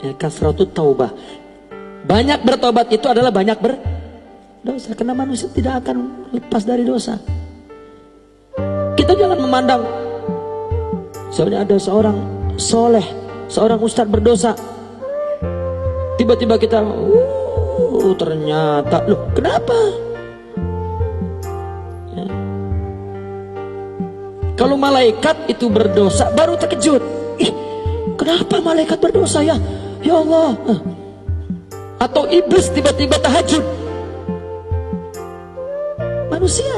Ya, kasratut taubah. Banyak bertobat itu adalah banyak berdosa. Karena manusia tidak akan lepas dari dosa. Kita jangan memandang, soalnya ada seorang soleh, seorang ustadz berdosa, tiba-tiba kita, ternyata, loh kenapa? Ya. Kalau malaikat itu berdosa, baru terkejut. Ih, kenapa malaikat berdosa ya? Ya Allah. Atau iblis tiba-tiba tahajud. Manusia.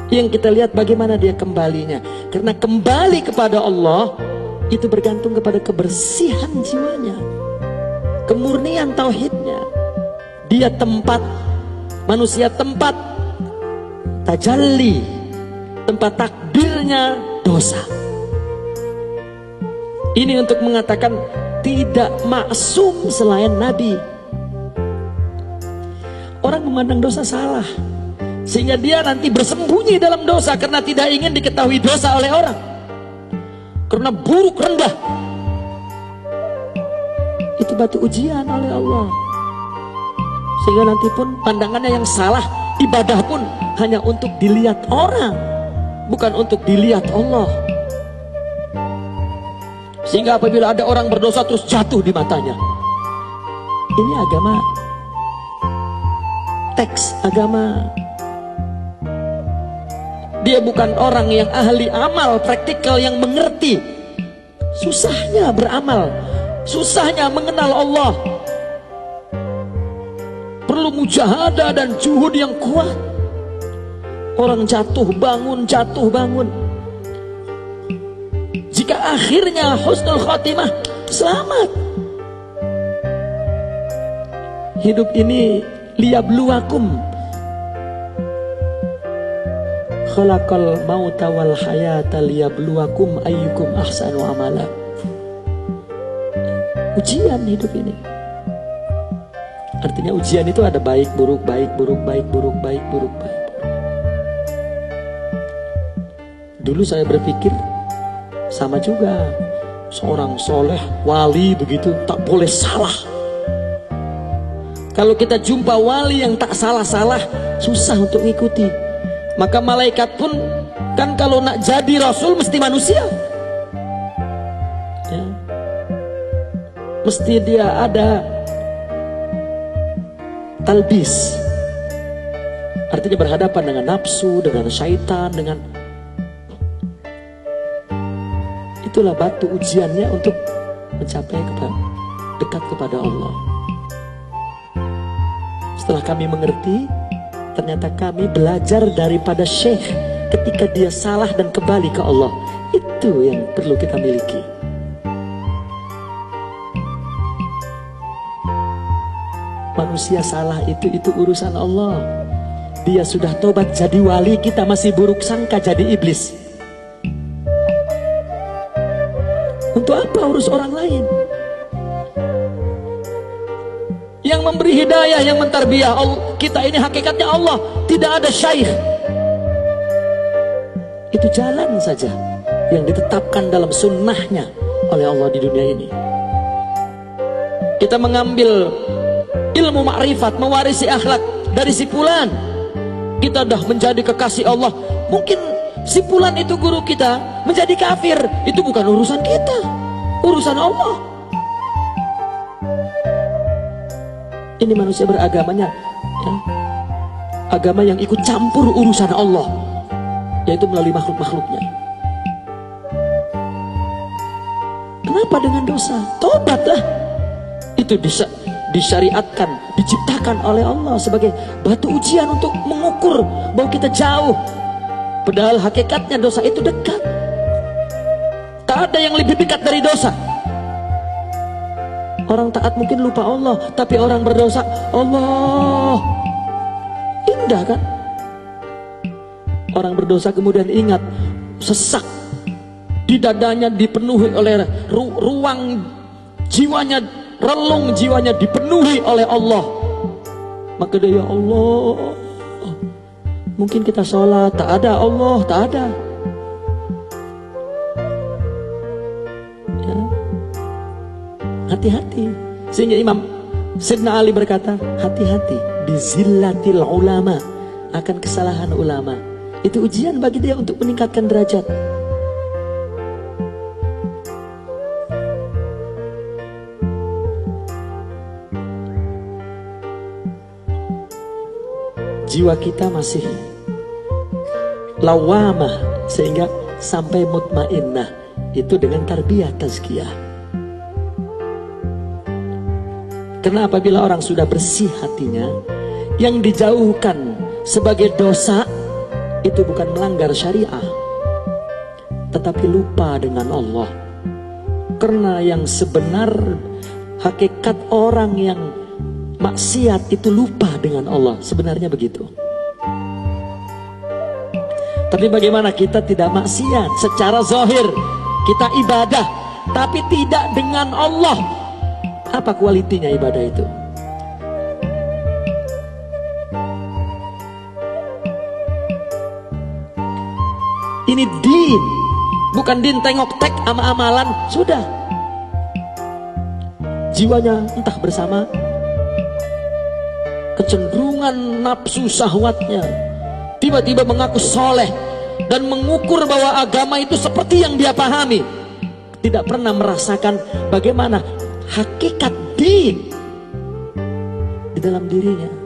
Yang kita lihat bagaimana dia kembalinya. Karena kembali kepada Allah itu bergantung kepada kebersihan jiwanya, kemurnian tauhidnya. Dia tempat, manusia tempat tajalli, tempat takdirnya dosa. Ini untuk mengatakan tidak maksum selain Nabi. Orang memandang dosa salah, sehingga dia nanti bersembunyi dalam dosa karena tidak ingin diketahui dosa oleh orang. Karena buruk rendah. Itu batu ujian oleh Allah. Sehingga nanti pun pandangannya yang salah, ibadah pun hanya untuk dilihat orang, bukan untuk dilihat Allah. Sehingga apabila ada orang berdosa terus jatuh di matanya. Ini agama, teks agama. Dia bukan orang yang ahli amal, praktikal, yang mengerti susahnya beramal, susahnya mengenal Allah. Perlu mujahadah dan juhud yang kuat. Orang jatuh bangun, jatuh bangun. Jika akhirnya husnul khatimah, selamat. Hidup ini liyabluwakum, khalaqal mauta wal hayata liyabluwakum ayyukum ahsanu amala. Ujian hidup ini. Artinya ujian itu ada baik buruk, baik buruk, baik buruk, baik buruk, baik buruk. Dulu saya berpikir sama juga, seorang soleh, wali begitu tak boleh salah. Kalau kita jumpa wali yang tak salah-salah, susah untuk ngikuti. Maka malaikat pun kan kalau nak jadi rasul mesti manusia ya. Mesti dia ada talbis, artinya berhadapan dengan nafsu, dengan syaitan, dengan itulah batu ujiannya untuk mencapai dekat kepada Allah. Setelah kami mengerti, ternyata kami belajar daripada syekh ketika dia salah dan kembali ke Allah. Itu yang perlu kita miliki. Manusia salah itu urusan Allah. Dia sudah tobat jadi wali, kita masih buruk sangka jadi iblis. Untuk apa urus orang lain? Yang memberi hidayah, yang mentarbiyah kita ini hakikatnya Allah. Tidak ada syaikh. Itu jalan saja yang ditetapkan dalam sunnahnya oleh Allah di dunia ini. Kita mengambil ilmu makrifat, mewarisi akhlak dari si fulan, kita dah menjadi kekasih Allah. Mungkin si fulan itu guru kita menjadi kafir, itu bukan urusan kita, urusan Allah. Ini manusia beragamanya ya, agama yang ikut campur urusan Allah, yaitu melalui makhluk-makhluknya. Kenapa dengan dosa? Tobatlah. Itu disyariatkan, diciptakan oleh Allah sebagai batu ujian untuk mengukur bahwa kita jauh. Padahal hakikatnya dosa itu dekat. Tak ada yang lebih dekat dari dosa. Orang taat mungkin lupa Allah, tapi orang berdosa, Allah. Indah kan? Orang berdosa kemudian ingat, sesak di dadanya dipenuhi oleh ruang jiwanya, relung jiwanya dipenuhi oleh Allah. Maka dia, ya Allah. Mungkin kita sholat, tak ada Allah, tak ada. Hati-hati. Sehingga Imam Sayyidina Ali berkata, hati-hati bizillatil ulama, akan kesalahan ulama. Itu ujian bagi dia untuk meningkatkan derajat. Jiwa kita masih lawamah sehingga sampai mutmainnah, itu dengan tarbiyah tazkiyah. Karena apabila orang sudah bersih hatinya, yang dijauhkan sebagai dosa itu bukan melanggar syariah, tetapi lupa dengan Allah. Karena yang sebenar hakikat orang yang maksiat itu lupa dengan Allah, sebenarnya begitu. Tapi bagaimana kita tidak maksiat secara zahir, kita ibadah, tapi tidak dengan Allah. Apa kualitinya ibadah itu? Ini din, bukan din tengok tek ama amalan, sudah. Jiwanya entah bersama kecenderungan nafsu syahwatnya, tiba-tiba mengaku soleh dan mengukur bahwa agama itu seperti yang dia pahami, tidak pernah merasakan bagaimana hakikat din di dalam dirinya.